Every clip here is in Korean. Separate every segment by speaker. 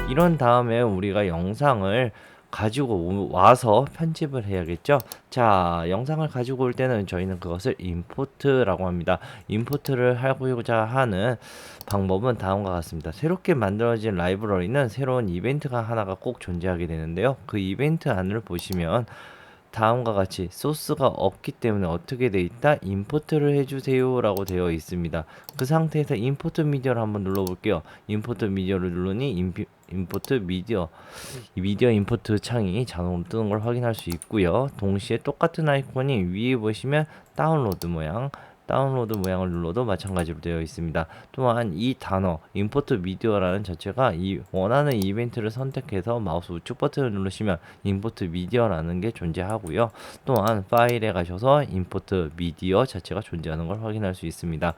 Speaker 1: 이런 다음에 우리가 영상을 가지고 와서 편집을 해야겠죠. 자, 영상을 가지고 올 때는 저희는 그것을 임포트라고 합니다. 임포트를 하고자 하는 방법은 다음과 같습니다. 새롭게 만들어진 라이브러리는 새로운 이벤트가 하나가 꼭 존재하게 되는데요. 그 이벤트 안을 보시면 다음과 같이 소스가 없기 때문에 어떻게 돼 있다? 임포트를 해주세요 라고 되어 있습니다. 그 상태에서 임포트 미디어를 한번 눌러볼게요. 임포트 미디어를 누르니 임포트 미디어, 이 미디어 임포트 창이 자동으로 뜨는 걸 확인할 수 있고요. 동시에 똑같은 아이콘이 위에 보시면 다운로드 모양을 눌러도 마찬가지로 되어 있습니다. 또한 이 단어 임포트 미디어라는 자체가 이 원하는 이벤트를 선택해서 마우스 우측 버튼을 누르시면 임포트 미디어라는 게 존재하고요. 또한 파일에 가셔서 임포트 미디어 자체가 존재하는 걸 확인할 수 있습니다.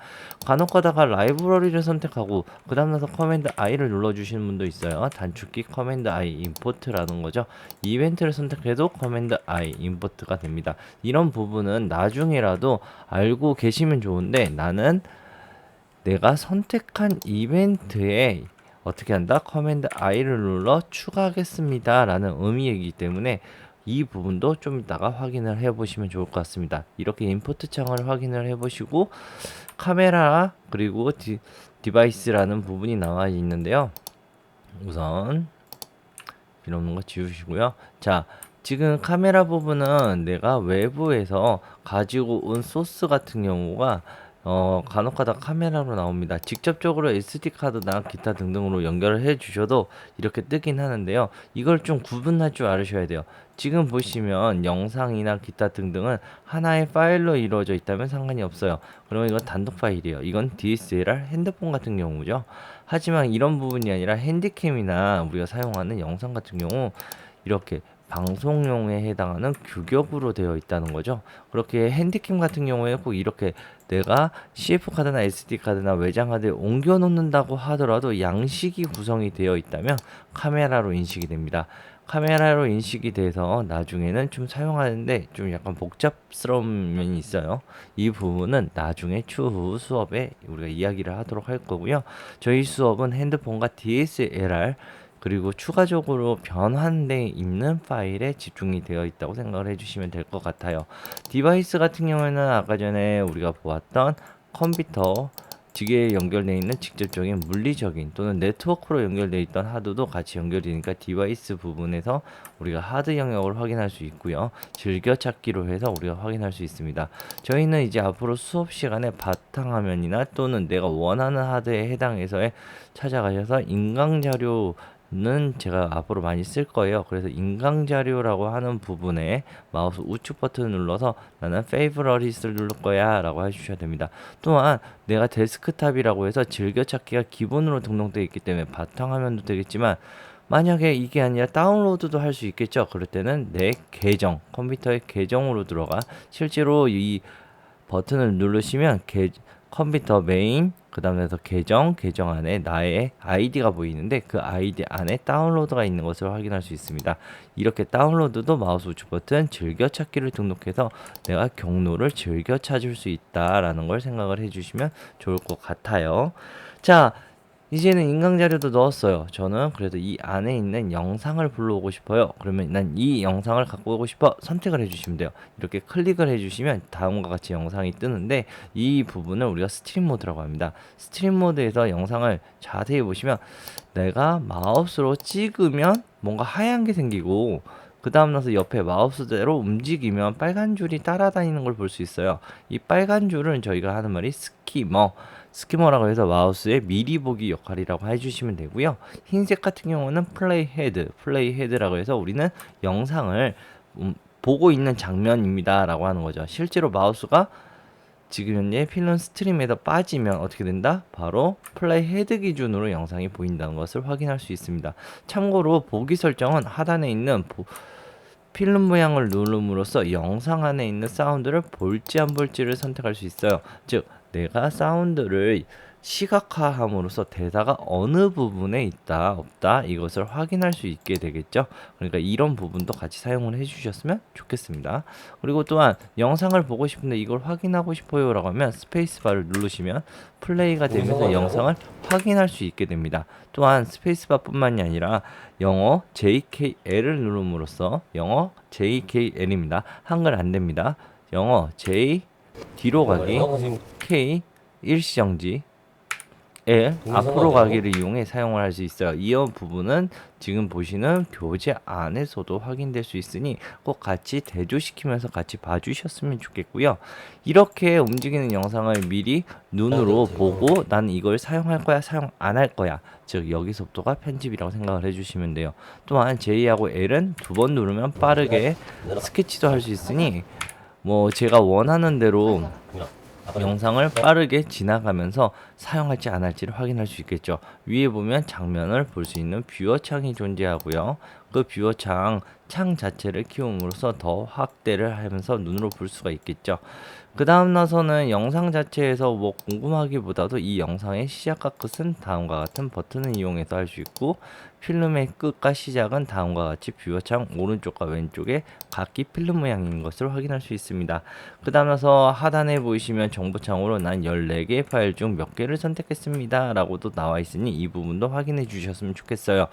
Speaker 1: 간혹 가다가 라이브러리를 선택하고 그 다음 나서 커맨드 I를 눌러주시는 분도 있어요. 단축키 커맨드 I 임포트라는 거죠. 이벤트를 선택해도 커맨드 I 임포트가 됩니다. 이런 부분은 나중에라도 알고 계시면 좋은데, 나는 내가 선택한 이벤트에 어떻게 한다? 커맨드 I를 눌러 추가하겠습니다 라는 의미이기 때문에 이 부분도 좀 이따가 확인을 해 보시면 좋을 것 같습니다. 이렇게 인포트 창을 확인을 해 보시고 카메라 그리고 디바이스라는 부분이 나와 있는데요. 우선 필요 없는 거 지우시고요. 자, 지금 카메라 부분은 내가 외부에서 가지고 온 소스 같은 경우가 간혹가다 카메라로 나옵니다. 직접적으로 SD카드나 기타 등등으로 연결을 해 주셔도 이렇게 뜨긴 하는데요. 이걸 좀 구분할 줄 알으셔야 돼요. 지금 보시면 영상이나 기타 등등은 하나의 파일로 이루어져 있다면 상관이 없어요. 그러면 이건 단독 파일이에요. 이건 DSLR 핸드폰 같은 경우죠. 하지만 이런 부분이 아니라 핸디캠이나 우리가 사용하는 영상 같은 경우 이렇게 방송용에 해당하는 규격으로 되어 있다는 거죠. 그렇게 핸디캠 같은 경우에 꼭 이렇게 내가 CF카드나 SD카드나 외장하드에 옮겨 놓는다고 하더라도 양식이 구성이 되어 있다면 카메라로 인식이 됩니다. 카메라로 인식이 돼서 나중에는 좀 사용하는데 좀 약간 복잡스러운 면이 있어요. 이 부분은 나중에 추후 수업에 우리가 이야기를 하도록 할 거고요. 저희 수업은 핸드폰과 DSLR 그리고 추가적으로 변환돼 있는 파일에 집중이 되어 있다고 생각을 해주시면 될 것 같아요. 디바이스 같은 경우에는 아까 전에 우리가 보았던 컴퓨터 기계에 연결되어 있는 직접적인 물리적인 또는 네트워크로 연결되어 있던 하드도 같이 연결되니까 디바이스 부분에서 우리가 하드 영역을 확인할 수 있고요. 즐겨찾기로 해서 우리가 확인할 수 있습니다. 저희는 이제 앞으로 수업 시간에 바탕화면이나 또는 내가 원하는 하드에 해당해서 찾아가셔서 인강자료 는 제가 앞으로 많이 쓸 거예요. 그래서 인강 자료라고 하는 부분에 마우스 우측 버튼을 눌러서 나는 페이버리트를 누를 거야 라고 해주셔야 됩니다. 또한 내가 데스크탑이라고 해서 즐겨찾기가 기본으로 등록되어 있기 때문에 바탕화면도 되겠지만 만약에 이게 아니라 다운로드도 할 수 있겠죠. 그럴 때는 내 계정, 컴퓨터의 계정으로 들어가 실제로 이 버튼을 누르시면 컴퓨터 메인 그 다음에서 계정 안에 나의 아이디가 보이는데 그 아이디 안에 다운로드가 있는 것을 확인할 수 있습니다. 이렇게 다운로드도 마우스 우측 버튼 즐겨찾기를 등록해서 내가 경로를 즐겨 찾을 수 있다라는 걸 생각을 해주시면 좋을 것 같아요. 자, 이제는 인강 자료도 넣었어요. 저는 그래도 이 안에 있는 영상을 불러오고 싶어요. 그러면 난 이 영상을 갖고 오고 싶어 선택을 해주시면 돼요. 이렇게 클릭을 해주시면 다음과 같이 영상이 뜨는데 이 부분을 우리가 스트림 모드라고 합니다. 스트림 모드에서 영상을 자세히 보시면 내가 마우스로 찍으면 뭔가 하얀 게 생기고 그 다음 나서 옆에 마우스대로 움직이면 빨간 줄이 따라다니는 걸 볼 수 있어요. 이 빨간 줄은 저희가 하는 말이 스키머라고 해서 마우스의 미리 보기 역할이라고 해주시면 되고요. 흰색 같은 경우는 플레이 헤드라고 해서 우리는 영상을 보고 있는 장면입니다 라고 하는 거죠. 실제로 마우스가 지금 현재 필름 스트림에다 빠지면 어떻게 된다? 바로 플레이 헤드 기준으로 영상이 보인다는 것을 확인할 수 있습니다. 참고로 보기 설정은 하단에 있는 필름 모양을 누름으로써 영상 안에 있는 사운드를 볼지 안 볼지를 선택할 수 있어요. 즉 내가 사운드를 시각화함으로써 대사가 어느 부분에 있다 없다 이것을 확인할 수 있게 되겠죠. 그러니까 이런 부분도 같이 사용을 해주셨으면 좋겠습니다. 그리고 또한 영상을 보고 싶은데 이걸 확인하고 싶어요 라고 하면 스페이스바를 누르시면 플레이가 되면서 영상을 확인할 수 있게 됩니다. 또한 스페이스바 뿐만이 아니라 영어 JKL을 누름으로써 영어 JKL입니다. 한글 안 됩니다. 영어 J 뒤로 가기 K 일시정지 앞으로 가기를 이용해 사용을 할 수 있어요. 이 부분은 지금 보시는 교재 안에서도 확인될 수 있으니 꼭 같이 대조시키면서 같이 봐주셨으면 좋겠고요. 이렇게 움직이는 영상을 미리 눈으로 보고 난 이걸 사용할 거야 사용 안 할 거야, 즉 여기서부터가 편집이라고 생각을 해주시면 돼요. 또한 J하고 L은 두 번 누르면 빠르게 스케치도 할 수 있으니 뭐 제가 원하는 대로 영상을 빠르게 지나가면서 사용할지 안 할지를 확인할 수 있겠죠. 위에 보면 장면을 볼 수 있는 뷰어 창이 존재하고요. 그 뷰어 창 자체를 키움으로써 더 확대를 하면서 눈으로 볼 수가 있겠죠. 그 다음 나서는 영상 자체에서 뭐 궁금하기보다도 이 영상의 시작과 끝은 다음과 같은 버튼을 이용해서 할 수 있고, 필름의 끝과 시작은 다음과 같이 뷰어창 오른쪽과 왼쪽에 각기 필름 모양인 것을 확인할 수 있습니다. 그 다음 나서 하단에 보이시면 정보창으로 난 14개의 파일 중 몇 개를 선택했습니다 라고도 나와 있으니 이 부분도 확인해 주셨으면 좋겠어요.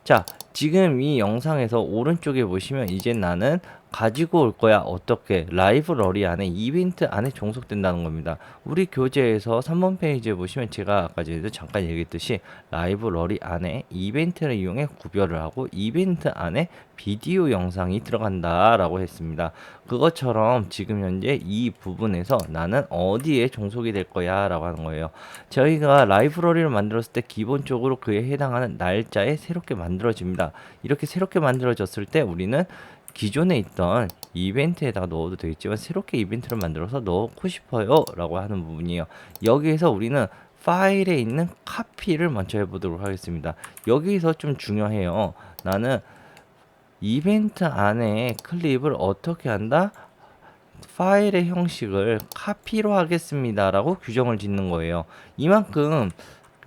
Speaker 1: 자, 지금 이 영상에서 오른쪽에 보시면 이제 나는 가지고 올 거야 어떻게 라이브러리 안에 이벤트 안에 종속된다는 겁니다. 우리 교재에서 3번 페이지에 보시면 제가 아까 전에도 잠깐 얘기했듯이 라이브러리 안에 이벤트를 이용해 구별을 하고 이벤트 안에 비디오 영상이 들어간다 라고 했습니다. 그것처럼 지금 현재 이 부분에서 나는 어디에 종속이 될 거야 라고 하는 거예요. 저희가 라이브러리를 만들었을 때 기본적으로 그에 해당하는 날짜에 새롭게 만들어집니다. 이렇게 새롭게 만들어졌을 때 우리는 기존에 있던 이벤트에다가 넣어도 되겠지만 새롭게 이벤트를 만들어서 넣고 싶어요 라고 하는 부분이에요. 여기에서 우리는 파일에 있는 카피를 먼저 해보도록 하겠습니다. 여기서 좀 중요해요. 나는 이벤트 안에 클립을 어떻게 한다? 파일의 형식을 카피로 하겠습니다 라고 규정을 짓는 거예요. 이만큼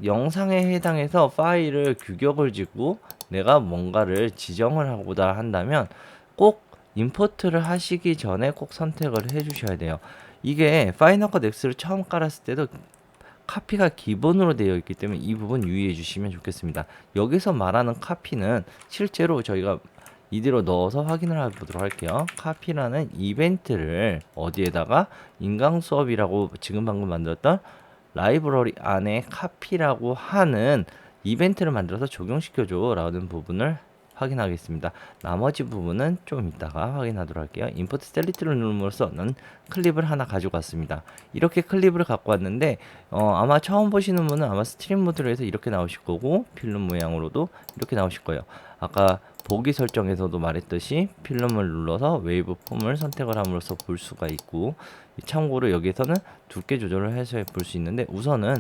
Speaker 1: 영상에 해당해서 파일을 규격을 짓고 내가 뭔가를 지정을 하고자 한다면 꼭 임포트를 하시기 전에 꼭 선택을 해 주셔야 돼요. 이게 파이널 컷 X를 처음 깔았을 때도 카피가 기본으로 되어 있기 때문에 이 부분 유의해 주시면 좋겠습니다. 여기서 말하는 카피는 실제로 저희가 이대로 넣어서 확인을 해보도록 할게요. 카피라는 이벤트를 어디에다가 인강 수업이라고 지금 방금 만들었던 라이브러리 안에 카피라고 하는 이벤트를 만들어서 적용시켜줘 라는 부분을 확인하겠습니다. 나머지 부분은 좀 이따가 확인하도록 할게요. 임포트 셀리트를 누름으로써 클립을 하나 가져갔습니다. 이렇게 클립을 갖고 왔는데 아마 처음 보시는 분은 아마 스트림 모드로 해서 이렇게 나오실 거고 필름 모양으로도 이렇게 나오실 거예요. 아까 보기 설정에서도 말했듯이 필름을 눌러서 웨이브 폼을 선택을 함으로써 볼 수가 있고, 참고로 여기에서는 두께 조절을 해서 볼 수 있는데 우선은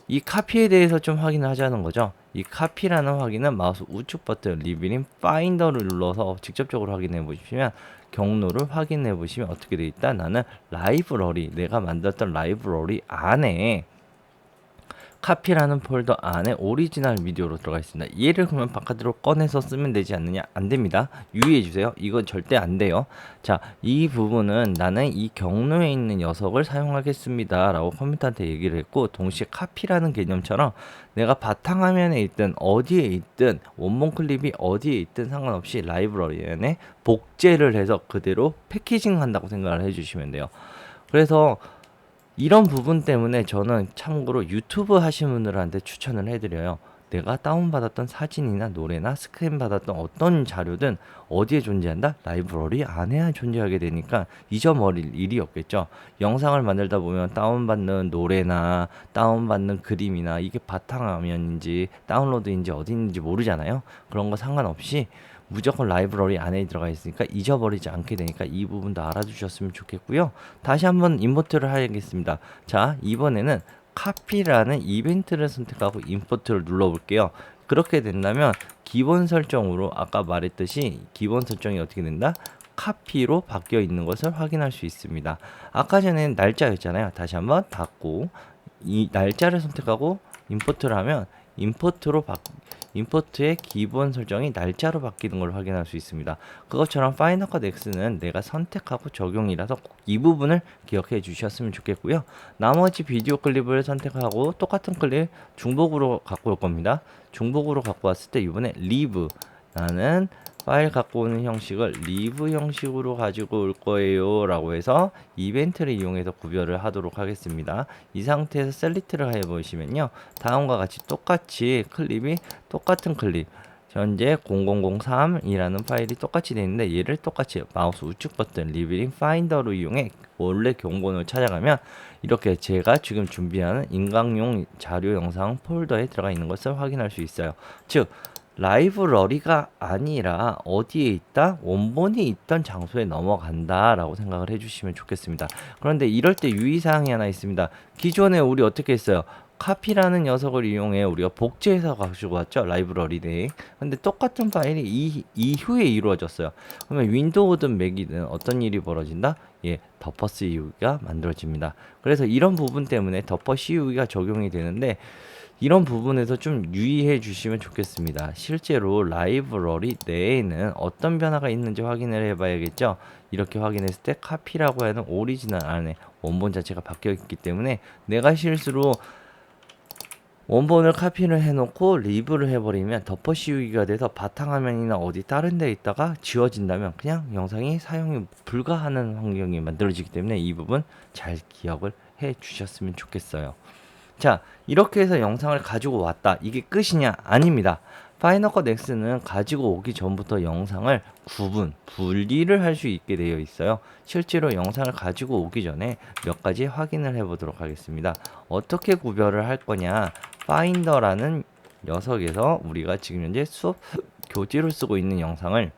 Speaker 1: 이 카피에 대해서 좀 확인을 하자는 거죠. 이 카피라는 확인은 마우스 우측 버튼 리뷰링 파인더를 눌러서 직접적으로 확인해 보시면 경로를 확인해 보시면 어떻게 되어 있다. 나는 라이브러리, 내가 만들었던 라이브러리 안에 카피라는 폴더 안에 오리지널 비디오로 들어가 있습니다. 얘를 그러면 바깥으로 꺼내서 쓰면 되지 않느냐? 안 됩니다. 유의해 주세요. 이건 절대 안 돼요. 자, 이 부분은 나는 이 경로에 있는 녀석을 사용하겠습니다 라고 컴퓨터한테 얘기를 했고, 동시에 카피라는 개념처럼 내가 바탕화면에 있든 어디에 있든 원본 클립이 어디에 있든 상관없이 라이브러리 안에 복제를 해서 그대로 패키징 한다고 생각을 해주시면 돼요. 그래서 이런 부분 때문에 저는 참고로 유튜브 하시는 분들한테 추천을 해드려요. 내가 다운받았던 사진이나 노래나 스크린 받았던 어떤 자료든 어디에 존재한다? 라이브러리 안에 존재하게 되니까 잊어버릴 일이 없겠죠. 영상을 만들다 보면 다운받는 노래나 다운받는 그림이나 이게 바탕화면인지 다운로드인지 어디 있는지 모르잖아요. 그런 거 상관없이 무조건 라이브러리 안에 들어가 있으니까 잊어버리지 않게 되니까 이 부분도 알아두셨으면 좋겠고요. 다시 한번 임포트를 하겠습니다. 자, 이번에는 카피라는 이벤트를 선택하고 임포트를 눌러볼게요. 그렇게 된다면 기본 설정으로 아까 말했듯이 기본 설정이 어떻게 된다? 카피로 바뀌어 있는 것을 확인할 수 있습니다. 아까 전에는 날짜였잖아요. 다시 한번 닫고 이 날짜를 선택하고 임포트를 하면 임포트의 기본 설정이 날짜로 바뀌는 걸 확인할 수 있습니다. 그것처럼 파이널 컷 X는 내가 선택하고 적용이라서 꼭 이 부분을 기억해 주셨으면 좋겠고요. 나머지 비디오 클립을 선택하고 똑같은 클립 중복으로 갖고 올 겁니다. 중복으로 갖고 왔을 때 이번에 리브, 나는 파일 갖고 오는 형식을 리브 형식으로 가지고 올 거예요 라고 해서 이벤트를 이용해서 구별을 하도록 하겠습니다. 이 상태에서 셀렉트를 해보시면요, 다음과 같이 똑같이 클립이 똑같은 클립, 현재 0003이라는 파일이 똑같이 되어 있는데, 얘를 똑같이 마우스 우측 버튼 리뷰링 파인더로 이용해 원래 경본을 찾아가면 이렇게 제가 지금 준비하는 인강용 자료 영상 폴더에 들어가 있는 것을 확인할 수 있어요. 즉 라이브러리가 아니라 어디에 있다? 원본이 있던 장소에 넘어간다 라고 생각을 해주시면 좋겠습니다. 그런데 이럴 때 유의사항이 하나 있습니다. 기존에 우리 어떻게 했어요? 카피라는 녀석을 이용해 우리가 복제해서 가지고 왔죠, 라이브러리 내에. 근데 똑같은 파일이 이후에 이루어졌어요. 그러면 윈도우든 맥이든 어떤 일이 벌어진다? 예, 더퍼 CU가 만들어집니다. 그래서 이런 부분 때문에 더퍼 CU가 적용이 되는데, 이런 부분에서 좀 유의해 주시면 좋겠습니다. 실제로 라이브러리 내에는 어떤 변화가 있는지 확인을 해 봐야겠죠. 이렇게 확인했을 때 카피라고 하는 오리지널 안에 원본 자체가 바뀌어 있기 때문에 내가 실수로 원본을 카피를 해놓고 리뷰를 해버리면 덮어 씌우기가 돼서 바탕화면이나 어디 다른 데 있다가 지워진다면 그냥 영상이 사용이 불가하는 환경이 만들어지기 때문에 이 부분 잘 기억을 해 주셨으면 좋겠어요. 자, 이렇게 해서 영상을 가지고 왔다. 이게 끝이냐? 아닙니다. 파이널 컷 X는 가지고 오기 전부터 영상을 분리를 할 수 있게 되어 있어요. 실제로 영상을 가지고 오기 전에 몇 가지 확인을 해 보도록 하겠습니다. 어떻게 구별을 할 거냐? 파인더라는 녀석에서 우리가 지금 현재 수업 교재로 쓰고 있는 영상을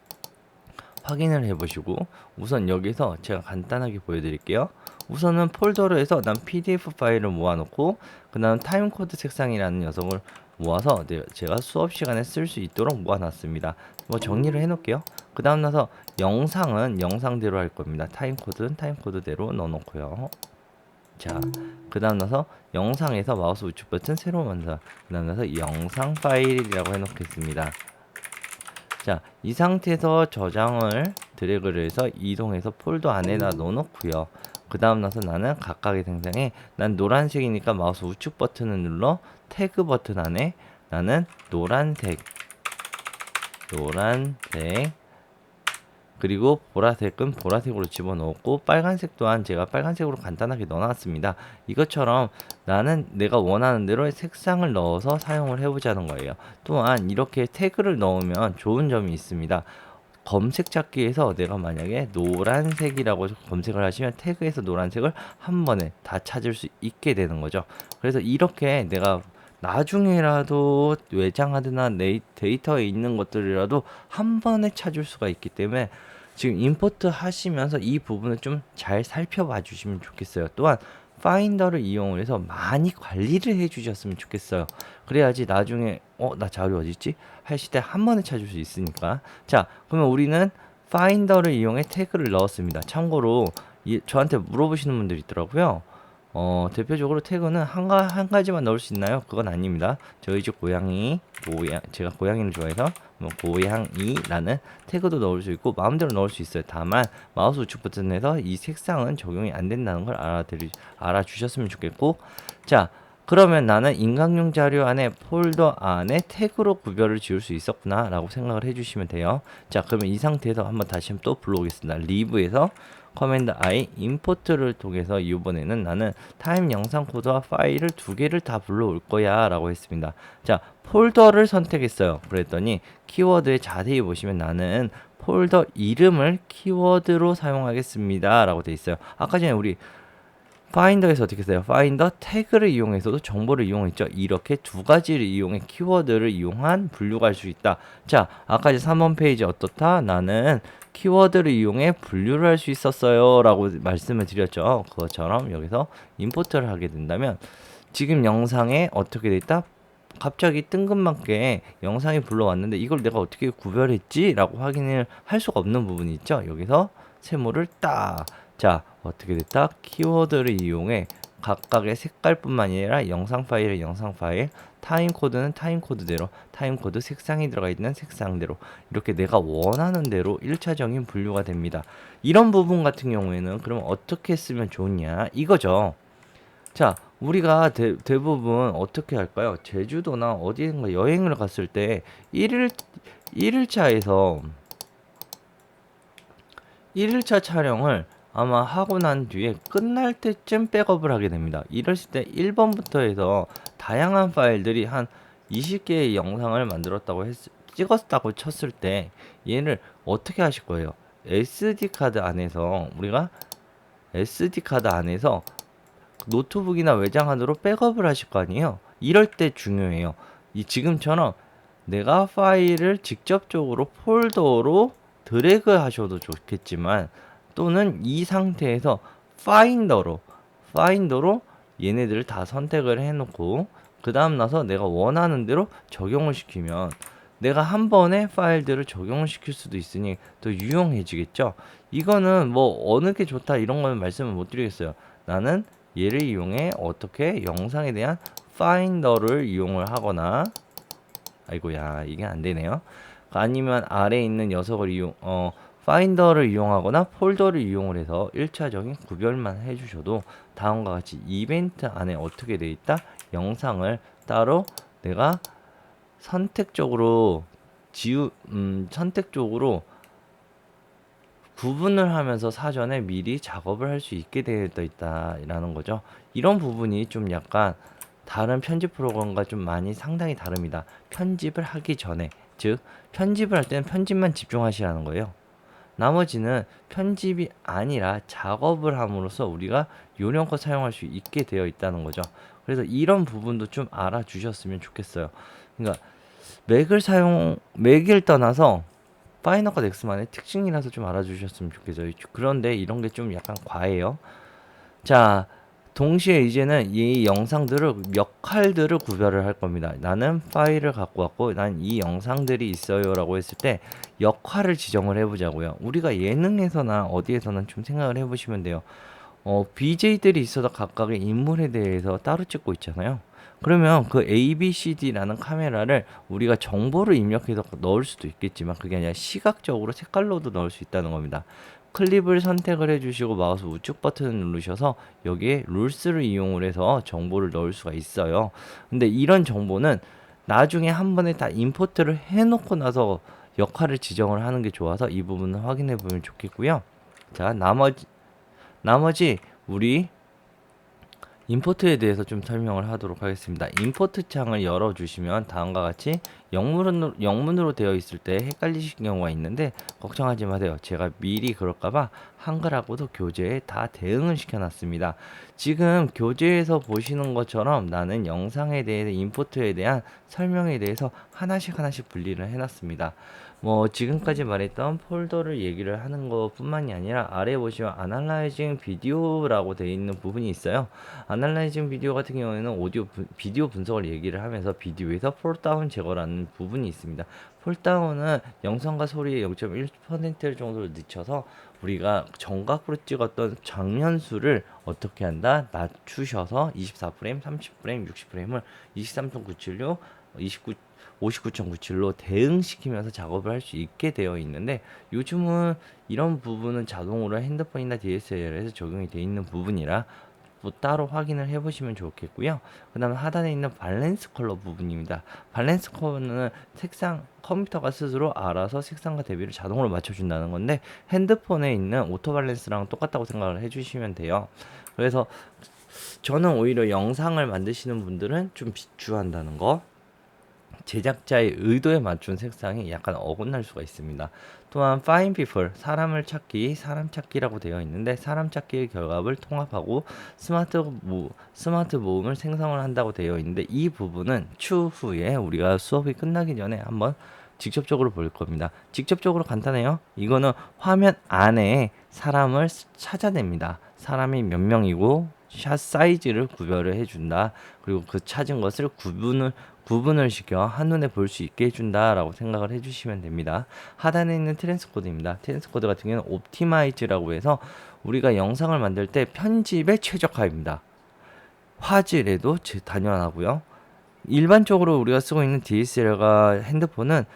Speaker 1: 확인을 해 보시고, 우선 여기서 제가 간단하게 보여드릴게요. 우선은 폴더로 해서 난 PDF 파일을 모아놓고, 그 다음 타임코드 색상이라는 녀석을 모아서 제가 수업 시간에 쓸 수 있도록 모아놨습니다. 뭐 정리를 해놓을게요. 그 다음 나서 영상은 영상대로 할 겁니다. 타임코드는 타임코드대로 넣어놓고요. 자, 그 다음 나서 영상에서 마우스 우측 버튼 새로 만들어, 그 다음 나서 영상 파일이라고 해놓겠습니다. 자, 이 상태에서 저장을 드래그를 해서 이동해서 폴더 안에다 넣어놓고요. 그 다음 나서 나는 각각의 생성에, 난 노란색이니까 마우스 우측 버튼을 눌러 태그 버튼 안에 나는 노란색 그리고 보라색은 보라색으로 집어넣었고, 빨간색 또한 제가 빨간색으로 간단하게 넣어놨습니다. 이것처럼 나는 내가 원하는 대로 색상을 넣어서 사용을 해보자는 거예요. 또한 이렇게 태그를 넣으면 좋은 점이 있습니다. 검색 찾기에서 내가 만약에 노란색이라고 검색을 하시면 태그에서 노란색을 한 번에 다 찾을 수 있게 되는 거죠. 그래서 이렇게 내가 나중에라도 외장하드나 데이터에 있는 것들이라도 한 번에 찾을 수가 있기 때문에 지금 임포트 하시면서 이 부분을 좀 잘 살펴봐 주시면 좋겠어요. 또한 파인더를 이용을 해서 많이 관리를 해 주셨으면 좋겠어요. 그래야지 나중에 나 자료 어디 있지? 하실 때 한 번에 찾을 수 있으니까. 자, 그러면 우리는 파인더를 이용해 태그를 넣었습니다. 참고로 저한테 물어보시는 분들이 있더라고요. 대표적으로 태그는 한 가지만 넣을 수 있나요? 그건 아닙니다. 저희 집 제가 고양이를 좋아해서 고양이라는 태그도 넣을 수 있고 마음대로 넣을 수 있어요. 다만 마우스 우측 버튼에서 이 색상은 적용이 안 된다는 걸 알아주셨으면 좋겠고, 자, 그러면 나는 인강용 자료 안에 폴더 안에 태그로 구별을 지을 수 있었구나 라고 생각을 해주시면 돼요. 자, 그러면 이 상태에서 다시 또 불러오겠습니다. 리브에서 커맨드 I 임포트를 통해서 이번에는 나는 타임 영상 코드와 파일을 두 개를 다 불러올 거야 라고 했습니다. 자, 폴더를 선택했어요. 그랬더니 키워드에 자세히 보시면 나는 폴더 이름을 키워드로 사용하겠습니다 라고 돼 있어요. 아까 전에 우리 파인더에서 어떻게 했어요? 파인더 태그를 이용해서도 정보를 이용했죠. 이렇게 두 가지를 이용해 키워드를 이용한 분류가 할 수 있다. 자, 아까 이제 3번 페이지 어떻다? 나는 키워드를 이용해 분류를 할 수 있었어요 라고 말씀을 드렸죠. 그것처럼 여기서 임포트를 하게 된다면 지금 영상에 어떻게 돼 있다? 갑자기 뜬금맞게 영상이 불러왔는데 이걸 내가 어떻게 구별했지? 라고 확인을 할 수가 없는 부분이 있죠. 여기서 세모를 딱, 자, 어떻게 됐다? 키워드를 이용해 각각의 색깔뿐만 아니라 영상 파일은 영상 파일, 타임 코드는 타임 코드대로, 타임 코드 색상이 들어가 있는 색상대로 이렇게 내가 원하는 대로 1차적인 분류가 됩니다. 이런 부분 같은 경우에는 그럼 어떻게 쓰면 좋냐 이거죠. 자, 우리가 대부분 어떻게 할까요? 제주도나 어디인가 여행을 갔을 때 1일차에서 1일차 촬영을 아마 하고 난 뒤에 끝날 때쯤 백업을 하게 됩니다. 이랬을 때 1번부터 해서 다양한 파일들이 한 20개의 영상을 만들었다고 찍었다고 쳤을 때 얘를 어떻게 하실 거예요? SD 카드 안에서 우리가 SD 카드 안에서 노트북이나 외장하드로 백업을 하실 거 아니에요. 이럴 때 중요해요. 이 지금처럼 내가 파일을 직접적으로 폴더로 드래그 하셔도 좋겠지만 또는 이 상태에서 파인더로 얘네들을 다 선택을 해놓고 그 다음 나서 내가 원하는 대로 적용을 시키면 내가 한 번에 파일들을 적용을 시킬 수도 있으니 더 유용해지겠죠. 이거는 뭐 어느 게 좋다 이런 거는 말씀을 못 드리겠어요. 나는 얘를 이용해 어떻게 영상에 대한 파인더를 이용을 하거나 아이고야 이게 안 되네요. 아니면 아래에 있는 녀석을 파인더를 이용하거나 폴더를 이용을 해서 1차적인 구별만 해주셔도 다음과 같이 이벤트 안에 어떻게 되어 있다? 영상을 따로 내가 선택적으로 선택적으로 구분을 하면서 사전에 미리 작업을 할 수 있게 되어 있다라는 거죠. 이런 부분이 좀 약간 다른 편집 프로그램과 좀 많이 상당히 다릅니다. 편집을 하기 전에, 즉 편집을 할 때는 편집만 집중하시라는 거예요. 나머지는 편집이 아니라 작업을 함으로써 우리가 요령껏 사용할 수 있게 되어 있다는 거죠. 그래서 이런 부분도 좀 알아주셨으면 좋겠어요. 그러니까 맥을 떠나서 파이널 컷 X만의 특징이라서 좀 알아주셨으면 좋겠어요. 그런데 이런 게 좀 약간 과해요. 자, 동시에 이제는 이 영상들을 역할들을 구별을 할 겁니다. 나는 파일을 갖고 왔고 난 이 영상들이 있어요 라고 했을 때 역할을 지정을 해보자고요. 우리가 예능에서나 어디에서는 좀 생각을 해보시면 돼요. BJ들이 있어서 각각의 인물에 대해서 따로 찍고 있잖아요. 그러면 그 ABCD라는 카메라를 우리가 정보를 입력해서 넣을 수도 있겠지만 그게 아니라 시각적으로 색깔로도 넣을 수 있다는 겁니다. 클립을 선택을 해주시고 마우스 우측 버튼을 누르셔서 여기에 룰스를 이용을 해서 정보를 넣을 수가 있어요. 근데 이런 정보는 나중에 한 번에 다 임포트를 해놓고 나서 역할을 지정을 하는 게 좋아서 이 부분을 확인해 보면 좋겠고요. 자, 나머지 우리 임포트에 대해서 좀 설명을 하도록 하겠습니다. 임포트 창을 열어주시면 다음과 같이 영문으로 되어 있을 때 헷갈리실 경우가 있는데 걱정하지 마세요. 제가 미리 그럴까봐 한글하고도 교재에 다 대응을 시켜놨습니다. 지금 교재에서 보시는 것처럼 나는 영상에 대해 임포트에 대한 설명에 대해서 하나씩 분리를 해놨습니다. 뭐 지금까지 말했던 폴더를 얘기를 하는 것 뿐만이 아니라 아래 보시면 아날라이징 비디오라고 되어 있는 부분이 있어요. 아날라이징 비디오 같은 경우에는 비디오 분석을 얘기를 하면서 비디오에서 폴다운 제거라는 부분이 있습니다. 폴다운은 영상과 소리의 0.1% 정도를 늦춰서 우리가 정각으로 찍었던 장면수를 어떻게 한다? 낮추셔서 24프레임, 30프레임, 60프레임을 23.976, 59.97로 대응시키면서 작업을 할 수 있게 되어 있는데 요즘은 이런 부분은 자동으로 핸드폰이나 DSLR에서 적용이 되어 있는 부분이라 뭐 따로 확인을 해보시면 좋겠고요. 그 다음에 하단에 있는 밸런스 컬러 부분입니다. 밸런스 컬러는 컴퓨터가 스스로 알아서 색상과 대비를 자동으로 맞춰준다는 건데 핸드폰에 있는 오토 밸런스랑 똑같다고 생각을 해주시면 돼요. 그래서 저는 오히려 영상을 만드시는 분들은 좀 비추한다는 거, 제작자의 의도에 맞춘 색상이 약간 어긋날 수가 있습니다. 또한 Find People, 사람 찾기라고 되어 있는데 사람 찾기의 결과를 통합하고 스마트 모음을 생성을 한다고 되어 있는데 이 부분은 추후에 우리가 수업이 끝나기 전에 한번 직접적으로 볼 겁니다. 직접적으로 간단해요. 이거는 화면 안에 사람을 찾아냅니다. 사람이 몇 명이고 샷 사이즈를 구별을 해준다. 그리고 그 찾은 것을 구분을 시켜 한눈에 볼 수 있게 해준다라고 생각을 해주시면 됩니다. 하단에 있는 트랜스코드입니다. 트랜스코드 같은 경우는 옵티마이즈라고 해서 우리가 영상을 만들 때 편집에 최적화입니다. 화질에도 당연하고요. 일반적으로 우리가 쓰고 있는 DSLR과 핸드폰은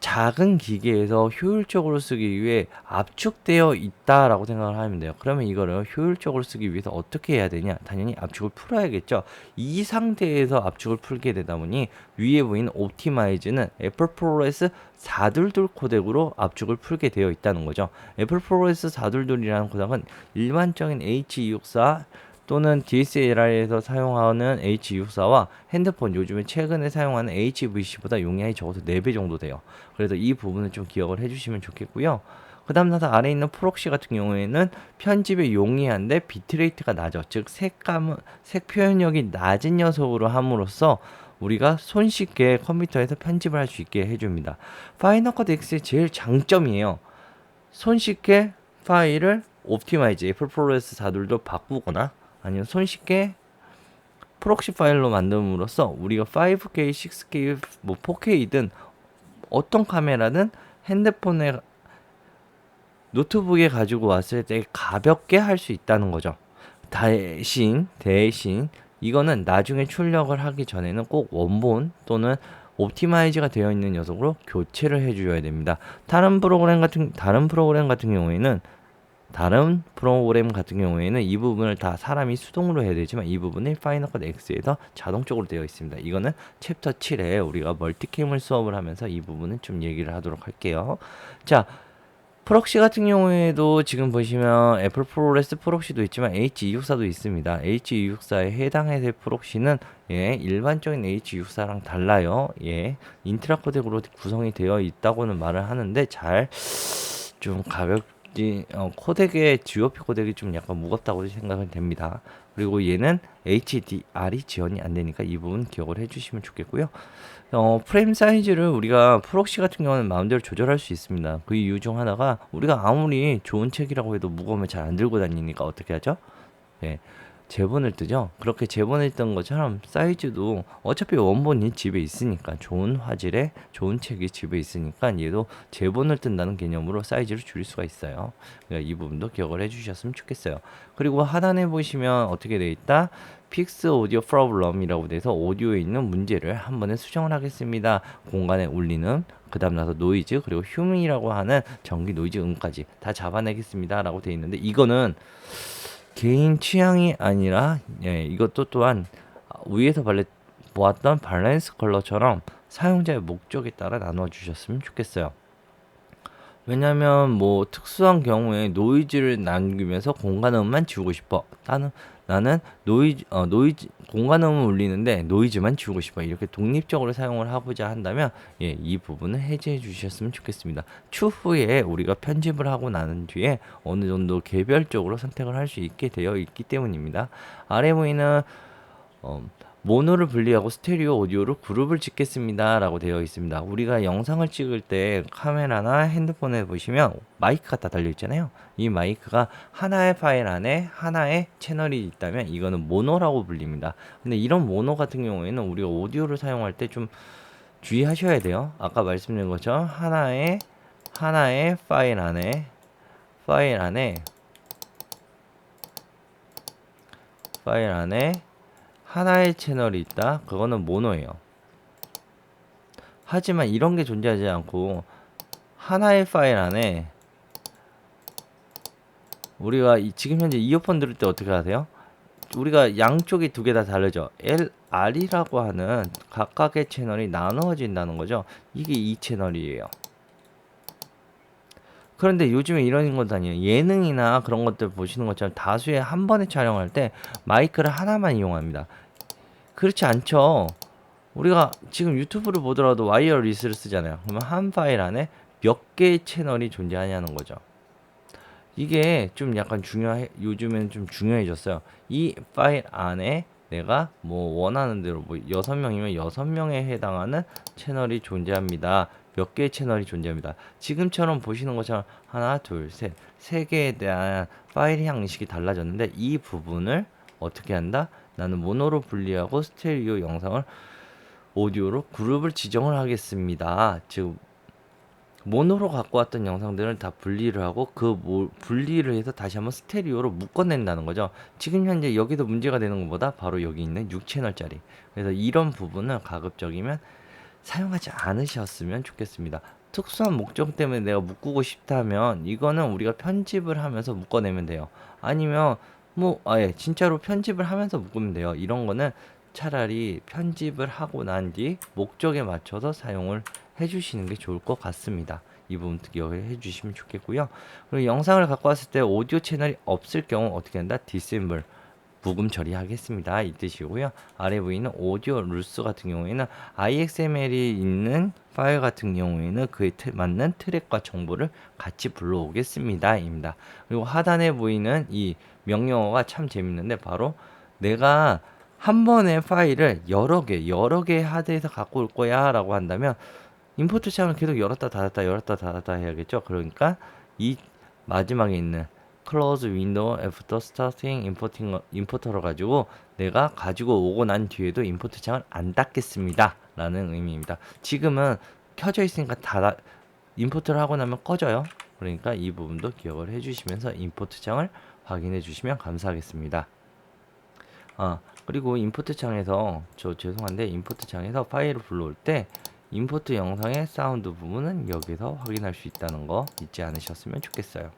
Speaker 1: 작은 기계에서 효율적으로 쓰기 위해 압축되어 있다라고 생각을 하면 돼요. 그러면 이거를 효율적으로 쓰기 위해서 어떻게 해야 되냐? 당연히 압축을 풀어야겠죠. 이 상태에서 압축을 풀게 되다 보니 위에 보이는 옵티마이즈는 애플 프로레스 422 코덱으로 압축을 풀게 되어 있다는 거죠. 애플 프로레스 422이라는 코덱은 일반적인 H264 또는 DSLR에서 사용하는 H264와 핸드폰 요즘에 최근에 사용하는 HVC보다 용량이 적어도 4배 정도 돼요. 그래서 이 부분을 좀 기억을 해주시면 좋겠고요. 그 다음 나서 아래에 있는 프록시 같은 경우에는 편집에 용이한데 비트레이트가 낮아. 즉 색 표현력이 낮은 녀석으로 함으로써 우리가 손쉽게 컴퓨터에서 편집을 할 수 있게 해줍니다. 파이널 컷 X의 제일 장점이에요. 손쉽게 파일을 옵티마이즈 애플 프로레스 422도 바꾸거나 아니면 손쉽게 프록시 파일로 만듦으로써 우리가 5K, 6K, 뭐 4K든 어떤 카메라든 핸드폰에 노트북에 가지고 왔을 때 가볍게 할 수 있다는 거죠. 대신 이거는 나중에 출력을 하기 전에는 꼭 원본 또는 옵티마이즈가 되어 있는 녀석으로 교체를 해줘야 됩니다. 다른 프로그램 같은 경우에는 이 부분을 다 사람이 수동으로 해야 되지만 이 부분이 파이널 컷 X에서 자동적으로 되어 있습니다. 이거는 챕터 7에 우리가 멀티캠을 수업을 하면서 이 부분은 좀 얘기를 하도록 할게요. 자, 프록시 같은 경우에도 지금 보시면 애플 프로레스 프록시도 있지만 H264도 있습니다. H264에 해당해서 프록시는 일반적인 H264랑 달라요. 인트라 코덱으로 구성이 되어 있다고는 말을 하는데 잘 좀 코덱의 GOP 코덱이 좀 약간 무겁다고 생각이 됩니다. 그리고 얘는 HDR이 지원이 안 되니까 이 부분 기억을 해주시면 좋겠고요. 프레임 사이즈를 우리가 프록시 같은 경우는 마음대로 조절할 수 있습니다. 그 이유 중 하나가 우리가 아무리 좋은 책이라고 해도 무거우면 잘 안 들고 다니니까 어떻게 하죠? 제본을 뜨죠. 그렇게 제본을 뜬 것처럼 사이즈도 어차피 원본이 집에 있으니까 좋은 화질의 좋은 책이 집에 있으니까 얘도 제본을 뜬다는 개념으로 사이즈를 줄일 수가 있어요. 그러니까 이 부분도 기억을 해주셨으면 좋겠어요. 그리고 하단에 보시면 어떻게 되어 있다? 픽스 오디오 프로블럼이라고 돼서 오디오에 있는 문제를 한 번에 수정을 하겠습니다. 공간에 울리는 그 다음 나서 노이즈 그리고 휴민이라고 하는 전기 노이즈 음까지 다 잡아내겠습니다 라고 되어 있는데 이거는 개인 취향이 아니라 이것도 또한 위에서 보았던 밸런스 컬러처럼 사용자의 목적에 따라 나눠 주셨으면 좋겠어요. 왜냐면 뭐 특수한 경우에 노이즈를 남기면서 공간음만 지우고 싶어. 나는 노이즈 공간음을 울리는데 노이즈만 지우고 싶어. 이렇게 독립적으로 사용을 하고자 한다면 이 부분을 해제해 주셨으면 좋겠습니다. 추후에 우리가 편집을 하고 나는 뒤에 어느 정도 개별적으로 선택을 할 수 있게 되어 있기 때문입니다. 아래 보이는 모노를 분리하고 스테레오 오디오로 그룹을 찍겠습니다 라고 되어 있습니다. 우리가 영상을 찍을 때 카메라나 핸드폰에 보시면 마이크가 다 달려 있잖아요. 이 마이크가 하나의 파일 안에 하나의 채널이 있다면 이거는 모노라고 불립니다. 근데 이런 모노 같은 경우에는 우리가 오디오를 사용할 때 좀 주의하셔야 돼요. 아까 말씀드린 것처럼 하나의 파일 안에 하나의 채널이 있다. 그거는 모노예요. 하지만 이런 게 존재하지 않고 하나의 파일 안에 우리가 지금 현재 이어폰 들을 때 어떻게 하세요? 우리가 양쪽이 두 개 다 다르죠. LR이라고 하는 각각의 채널이 나누어진다는 거죠. 이게 이 채널이에요. 그런데 요즘에 이런 건 아니에요. 예능이나 그런 것들 보시는 것처럼 다수의 한 번에 촬영할 때 마이크를 하나만 이용합니다. 그렇지 않죠. 우리가 지금 유튜브를 보더라도 와이어리스를 쓰잖아요. 그러면 한 파일 안에 몇 개의 채널이 존재하냐는 거죠. 이게 좀 약간 요즘에는 좀 중요해졌어요. 이 파일 안에 내가 뭐 원하는 대로 뭐 6명이면 6명에 해당하는 채널이 존재합니다. 몇 개의 채널이 존재합니다. 지금처럼 보시는 것처럼 하나, 둘, 셋, 세 개에 대한 파일 형식이 달라졌는데 이 부분을 어떻게 한다? 나는 모노로 분리하고 스테레오 영상을 오디오로 그룹을 지정을 하겠습니다. 즉 모노로 갖고 왔던 영상들은 다 분리를 하고 분리를 해서 다시 한번 스테레오로 묶어낸다는 거죠. 지금 현재 여기서 문제가 되는 것보다 바로 여기 있는 6채널짜리. 그래서 이런 부분은 가급적이면 사용하지 않으셨으면 좋겠습니다. 특수한 목적 때문에 내가 묶고 싶다면 이거는 우리가 편집을 하면서 묶어내면 돼요. 아니면 뭐 아예 진짜로 편집을 하면서 묶으면 돼요. 이런 거는 차라리 편집을 하고 난 뒤 목적에 맞춰서 사용을 해주시는 게 좋을 것 같습니다. 이 부분 기억해 주시면 좋겠고요. 그리고 영상을 갖고 왔을 때 오디오 채널이 없을 경우 어떻게 한다? 디셈블 부금 처리하겠습니다. 이 뜻이고요. 아래 보이는 오디오 룰스 같은 경우에는 IXML이 있는 파일 같은 경우에는 그에 맞는 트랙과 정보를 같이 불러오겠습니다. 입니다. 그리고 하단에 보이는 이 명령어가 참 재밌는데 바로 내가 한 번의 파일을 여러 개 하드에서 갖고 올 거야 라고 한다면 임포트 창을 계속 열었다 닫았다 해야겠죠. 그러니까 이 마지막에 있는 close window after starting importer를 가지고 내가 가지고 오고 난 뒤에도 임포트 창을 안 닫겠습니다 라는 의미입니다. 지금은 켜져 있으니까 임포트를 하고 나면 꺼져요. 그러니까 이 부분도 기억을 해주시면서 임포트 창을 확인해 주시면 감사하겠습니다. 그리고 임포트 창에서 죄송한데 임포트 창에서 파일을 불러올 때 임포트 영상의 사운드 부분은 여기서 확인할 수 있다는 거 잊지 않으셨으면 좋겠어요.